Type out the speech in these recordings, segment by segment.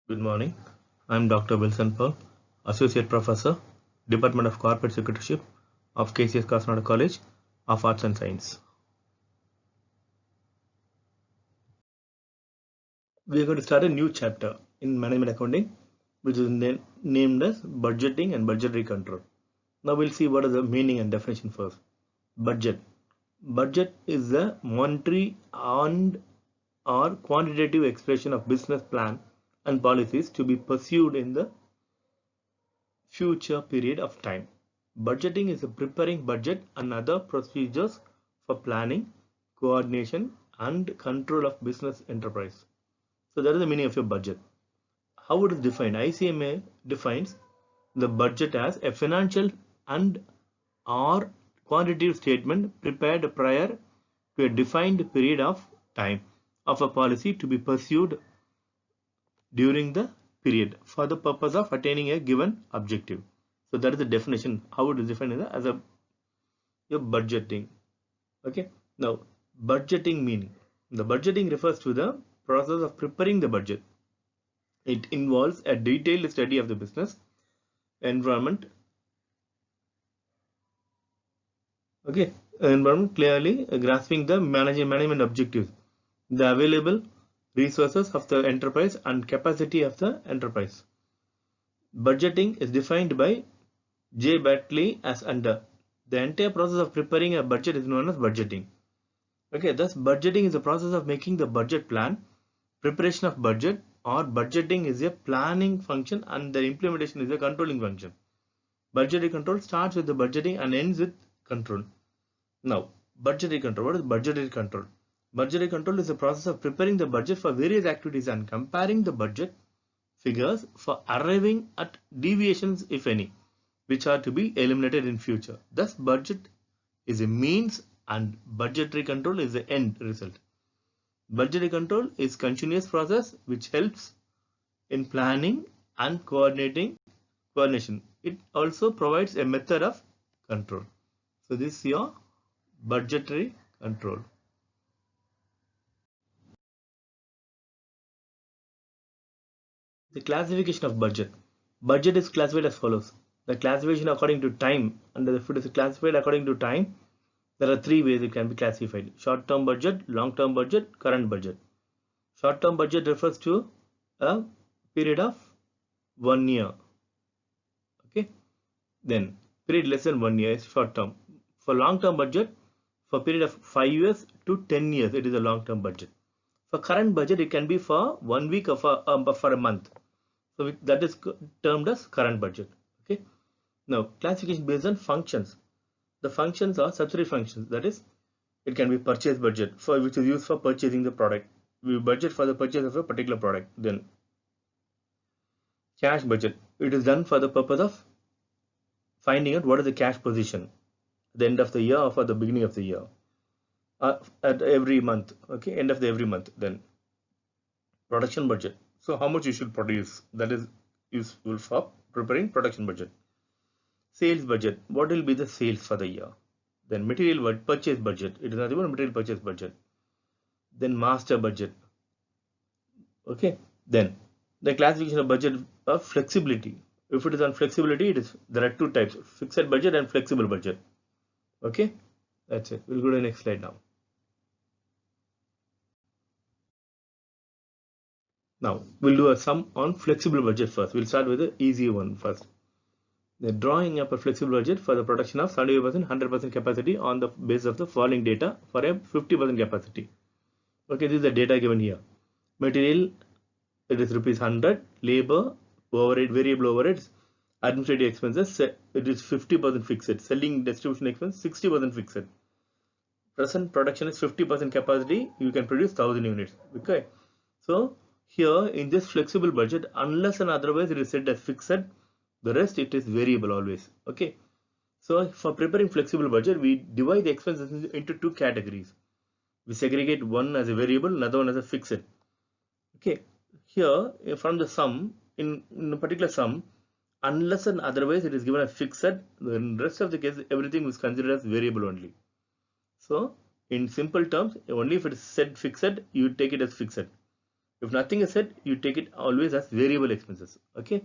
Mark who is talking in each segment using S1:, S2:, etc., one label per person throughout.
S1: Good morning. I'm Dr. Wilson Pearl, Associate Professor, Department of Corporate Secretaryship of KCS Kasnada College of Arts and Science. We are going to start a new chapter in management accounting, which is named as budgeting and budgetary control. Now we'll see what is the meaning and definition first. Budget. Budget is the monetary and or quantitative expression of business plan and policies to be pursued in the future period of time. Budgeting is preparing budget and other procedures for planning, coordination, and control of business enterprise. So that is the meaning of your budget. How it is defined? ICMA defines the budget as a financial and or quantitative statement prepared prior to a defined period of time of a policy to be pursued during the period for the purpose of attaining a given objective. So that is the definition, how it is defined as your budgeting. Okay, now budgeting meaning. The budgeting refers to the process of preparing the budget. It involves a detailed study of the business environment. Okay, environment, clearly grasping the management objectives, the available resources of the enterprise and capacity of the enterprise. Budgeting is defined by J. Batley as under. The entire process of preparing a budget is known as budgeting. Okay, thus budgeting is the process of making the budget plan. Preparation of budget or budgeting is a planning function and the implementation is a controlling function. Budgetary control starts with the budgeting and ends with control. Now, budgetary control. What is budgetary control? Budgetary control is the process of preparing the budget for various activities and comparing the budget figures for arriving at deviations, if any, which are to be eliminated in future. Thus, budget is a means and budgetary control is the end result. Budgetary control is continuous process which helps in planning and coordination. It also provides a method of control. So this is your budgetary control. The classification of budget. Budget is classified as follows. The classification according to time, and if it is classified according to time, there are three ways it can be classified: short-term budget, long-term budget, current budget. Short-term budget refers to a period of 1 year. Okay, then period less than 1 year is short-term. For long-term budget, for period of 5 years to 10 years, it is a long-term budget. For current budget, it can be for 1 week or for a month. So that is termed as current budget. Okay. Now classification based on functions. The functions are subsidiary functions. That is, it can be purchase budget for which is used for purchasing the product. We budget for the purchase of a particular product. Then cash budget. It is done for the purpose of finding out what is the cash position at the end of the year or for the beginning of the year. At every month. Okay, end of the every month. Then production budget. So how much you should produce, that is useful for preparing production budget. Sales budget, what will be the sales for the year. Then material purchase budget, it is nothing but material purchase budget. Then master budget. Okay, then the classification of budget of flexibility. If it is on flexibility, there are two types: fixed budget and flexible budget. Okay, that's it. We'll go to the next slide now. Now we'll do a sum on flexible budget first. We'll start with the easy one first. The drawing up a flexible budget for the production of 75%, 100% capacity on the basis of the following data for a 50% capacity. Okay, this is the data given here. Material, it is rupees 100. Labor, overhead, variable overheads, administrative expenses, it is 50% fixed. Selling distribution expense, 60% fixed. Present production is 50% capacity. You can produce 1000 units. Okay, so here in this flexible budget, unless and otherwise it is set as fixed, the rest it is variable always. Okay, so for preparing flexible budget, we divide the expenses into two categories. We segregate one as a variable, another one as a fixed. Okay, here from the sum, in a particular sum, unless and otherwise it is given as fixed, the rest of the case everything is considered as variable only. So in simple terms, only if it is set fixed, you take it as fixed. If nothing is said, you take it always as variable expenses. Okay.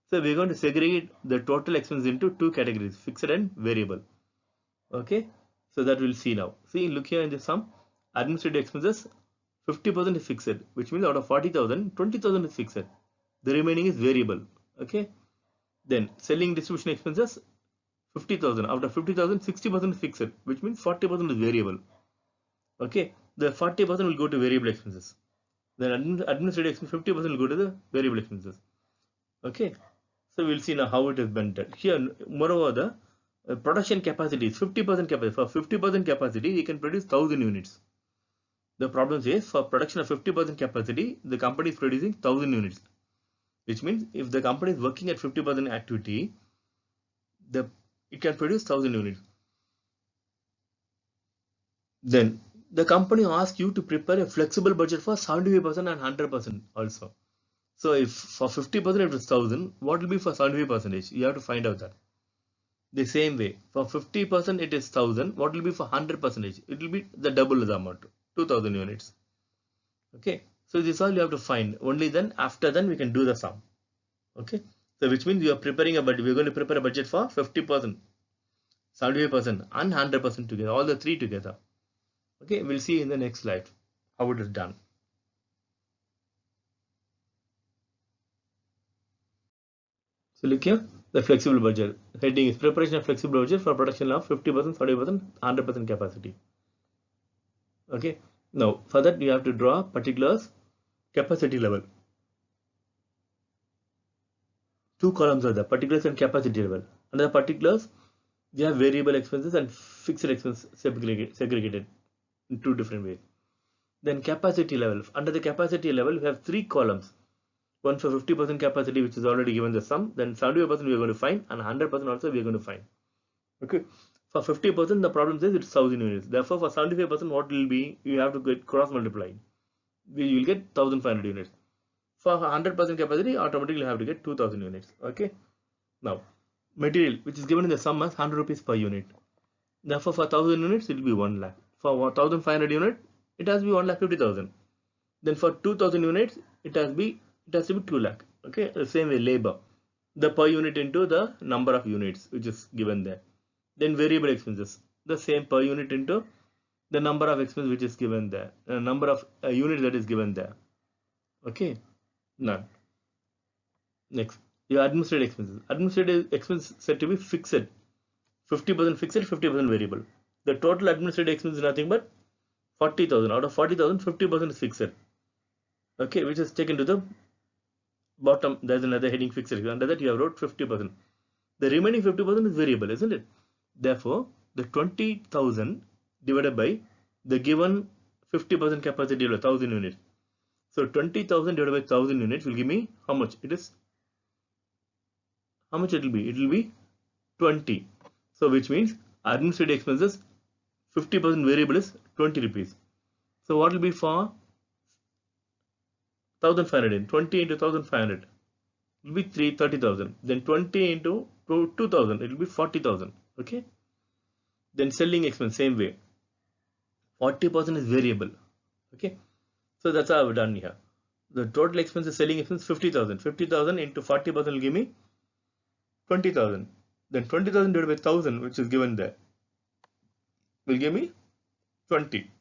S1: So we're going to segregate the total expenses into two categories, fixed and variable. Okay. So that we'll see now. See, look here in the sum. Administrative expenses, 50% is fixed, which means out of 40,000, 20,000 is fixed. The remaining is variable. Okay. Then selling distribution expenses, 50,000. Out of 50,000, 60% is fixed, which means 40% is variable. Okay. The 40% will go to variable expenses. Then administrative expense 50% will go to the variable expenses. Okay. So we'll see now how it is been done. Here, moreover, the production capacity is 50% capacity. For 50% capacity, you can produce 1,000 units. The problem is for production of 50% capacity, the company is producing 1,000 units, which means if the company is working at 50% activity, it can produce 1,000 units. Then the company asks you to prepare a flexible budget for 75% and 100% also. So if for 50% it is 1,000, what will be for 75%? You have to find out that. The same way, for 50% it is 1,000. What will be for 100%? It will be the double the amount, 2,000 units. Okay. So this all you have to find. Only then, after then, we can do the sum. Okay. So which means you are preparing a budget. We are going to prepare a budget for 50%, 75%, and 100% together. All the three together. Okay. We'll see in the next slide how it is done. So look here, the flexible budget. Heading is preparation of flexible budget for production of 50%, 40%, 100% capacity. Okay. Now for that you have to draw particulars capacity level. Two columns are there, particulars and capacity level. Under the particulars, we have variable expenses and fixed expenses segregated in two different ways. Then capacity level. Under the capacity level, we have three columns. One for 50% capacity, which is already given the sum. Then 75% we are going to find, and 100% also we are going to find. Okay. For 50%, the problem says it's 1,000 units. Therefore, for 75%, what will be? You have to get cross multiplied. You will get 1,500 units. For 100% capacity, automatically you have to get 2,000 units. Okay. Now, material, which is given in the sum as 100 rupees per unit. Therefore, for 1,000 units, it will be 1 lakh. For 1,500 unit, it has to be 1,50,000. Then for 2,000 units, it has to be 2 lakh. Okay. The same way, labor, the per unit into the number of units which is given there. Then variable expenses, the same per unit into the number of expenses which is given there, number of units that is given there. Okay. None. Next, your administrative expenses. Administrative expense said to be fixed. 50% fixed, 50% variable. The total administrative expense is nothing but 40,000. Out of 40,000, 50% is fixed. Okay, which is taken to the bottom. There's another heading fixed. Under that you have wrote 50%. The remaining 50% is variable, isn't it? Therefore, the 20,000 divided by the given 50% capacity of 1,000 units. So 20,000 divided by 1,000 units will give me how much? It is how much it will be? It will be 20. So which means administrative expenses 50% variable is 20 rupees. So what will be for 1,500? 20 into 1,500 will be 30,000. Then 20 into 2,000, it will be 40,000. Okay. Then selling expense, same way. 40% is variable. Okay. So that's how I've done here. The total expense is selling expense 50,000. 50,000 into 40% will give me 20,000. Then 20,000 divided by 1,000, which is given there, will give me 20.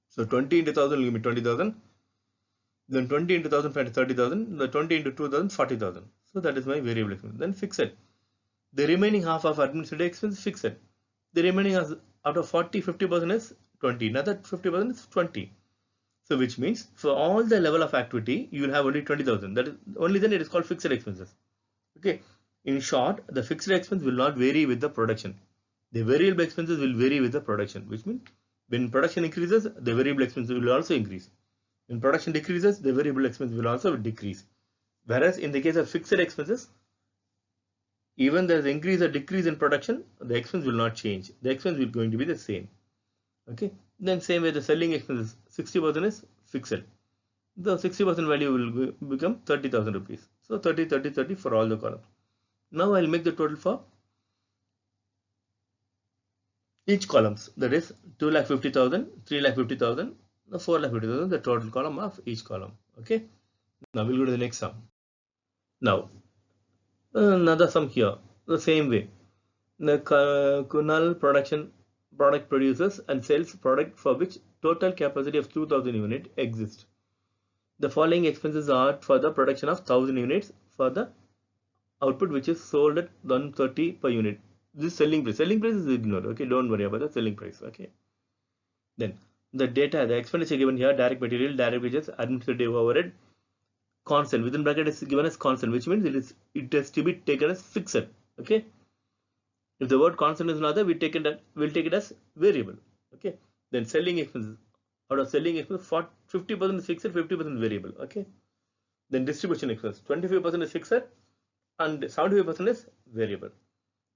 S1: So 20 into 1,000 will give me 20,000. Then 20 into 1,500 is 30,000. The 20 into 2,000 is 40,000. So that is my variable expense. Then fixed. The remaining half of administrative expense is fixed. The remaining out of 40, 50% is 20. Another 50% is 20. So which means for all the level of activity, you will have only 20,000. That is only then it is called fixed expenses. Okay. In short, the fixed expense will not vary with the production. The variable expenses will vary with the production, which means when production increases, the variable expenses will also increase. When production decreases, the variable expense will also decrease. Whereas in the case of fixed expenses, even there is increase or decrease in production, the expense will not change. The expense will going to be the same. Okay. Then same way the selling expenses, 60% is fixed. The 60% value will become 30,000 rupees. So 30, 30, 30 for all the columns. Now I'll make the total for each columns. That is 2,50,000, 3,50,000, the 4,50,000, the total column of each column. Okay, now we'll go to the next sum. Now another sum here, the same way. The Kunal product produces and sells product for which total capacity of 2,000 units exists. The following expenses are for the production of 1,000 units for the output which is sold at 130 per unit. This selling price. Selling price is ignored. Okay, don't worry about the selling price. Okay. Then the data, the expenditure given here, direct material, direct wages, administrative overhead, constant within bracket is given as constant, which means it has to be taken as fixed. Okay. If the word constant is not there, we'll take it as variable. Okay. Then selling expenses. Out of selling expenses, 50% is fixed, 50% variable. Okay. Then distribution expenses, 25% is fixed and 75% is variable.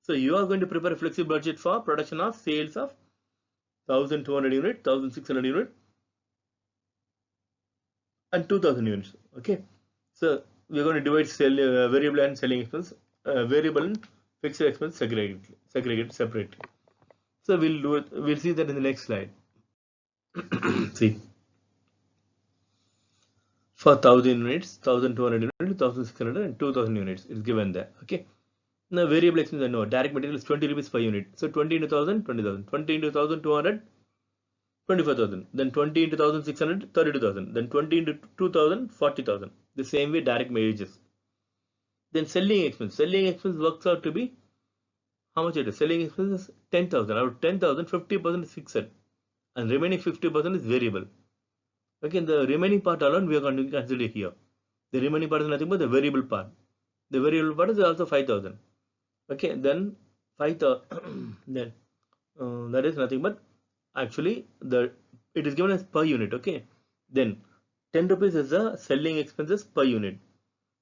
S1: So you are going to prepare a flexible budget for production of sales of 1,200 units, 1,600 units, and 2,000 units. Okay. So we are going to divide variable and selling expense, variable and fixed expense segregate separately. So we'll do it. We'll see that in the next slide. See, for 1,000 units, 1,200 units, 1,600 and 2,000 units is given there. Okay. Now variable expense, I know direct material is 20 rupees per unit. So 20 into 1,000, 20,000. 20 into 1,200, 25,000. Then 20 into 1,600, 32,000. Then 20 into 2,000, 40,000. The same way direct wages. Then selling expense. Selling expense works out to be how much it is. Selling expense is 10,000. Out of 10,000, 50% is fixed, and remaining 50% is variable. Okay, the remaining part alone we are going to consider here. The remaining part is nothing but the variable part. The variable part is also 5,000. Okay, then 5,000. Then that is nothing but actually it is given as per unit. Okay, then 10 rupees is the selling expenses per unit.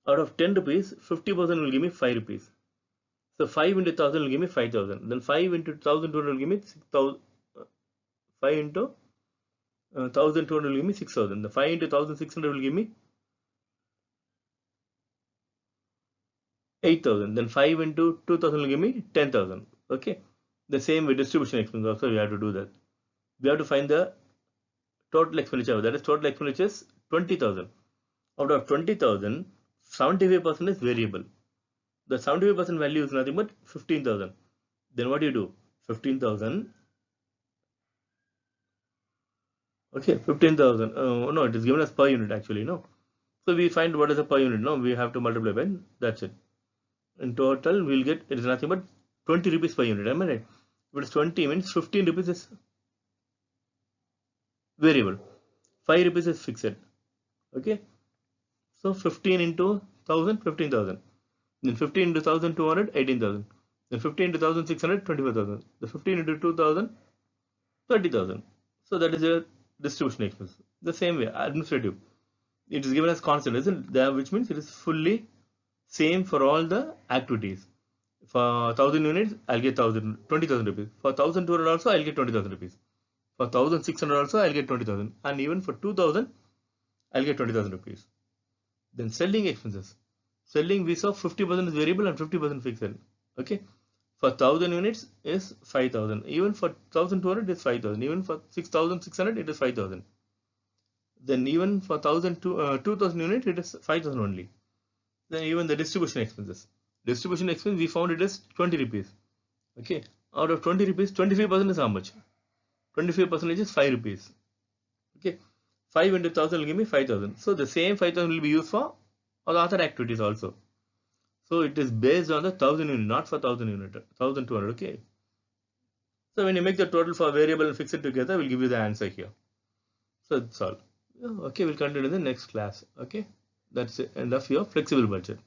S1: Out of 10 rupees, 50% will give me 5 rupees. So 5 into 1,000 will give me 5,000. Then 5 into 1,200 will give me 6,000. 5 into 1,200 will give me 6,000. The 5 into 1,600 will give me 8,000. Then 5 into 2,000 will give me 10,000. Okay. The same with distribution expense also we have to do that. We have to find the total expenditure. That is total expenditure is 20,000. Out of 20,000, 75% is variable. The 75% value is nothing but 15,000. Then what do you do? 15,000. Okay, 15,000. No, it is given as per unit actually. No. So we find what is a per unit. No, we have to multiply by. That's it. In total, we'll get it is nothing but 20 rupees per unit. Am I right? If it is 20 means 15 rupees is variable. 5 rupees is fixed. Okay. So 15 into 1,000, 15,000. Then 15 into 1,200, 18,000. Then 15 into 1,600, 25,000. The 15 into 2,000, 30,000. So that is your distribution expense. The same way, administrative. It is given as constant, isn't it? Which means it is fully same for all the activities. For 1,000 units, I'll get 20,000 rupees. For 1,200 also, I'll get 20,000 rupees. For 1,600 also, I'll get 20,000. And even for 2,000, I'll get 20,000 rupees. Then selling expenses. Selling, we saw 50% is variable and 50% fixed. Okay. For 1,000 units is 5,000. Even for 1,200 is 5,000. Even for 6,600 it is 5,000. Then even for 2,000 units it is 5,000 only. Then even the distribution expenses. Distribution expense we found it is 20 rupees. Okay. Out of 20 rupees, 25% is how much? 25% is 5 rupees. Okay. 5 into 1,000 will give me 5,000. So the same 5,000 will be used for all other activities also. So it is based on the 1,000 unit, not for 1,000 unit, 1,200. Okay. So when you make the total for variable and fixed together, we'll give you the answer here. So that's all. Okay, we'll continue in the next class. Okay. That's the end of your flexible budget.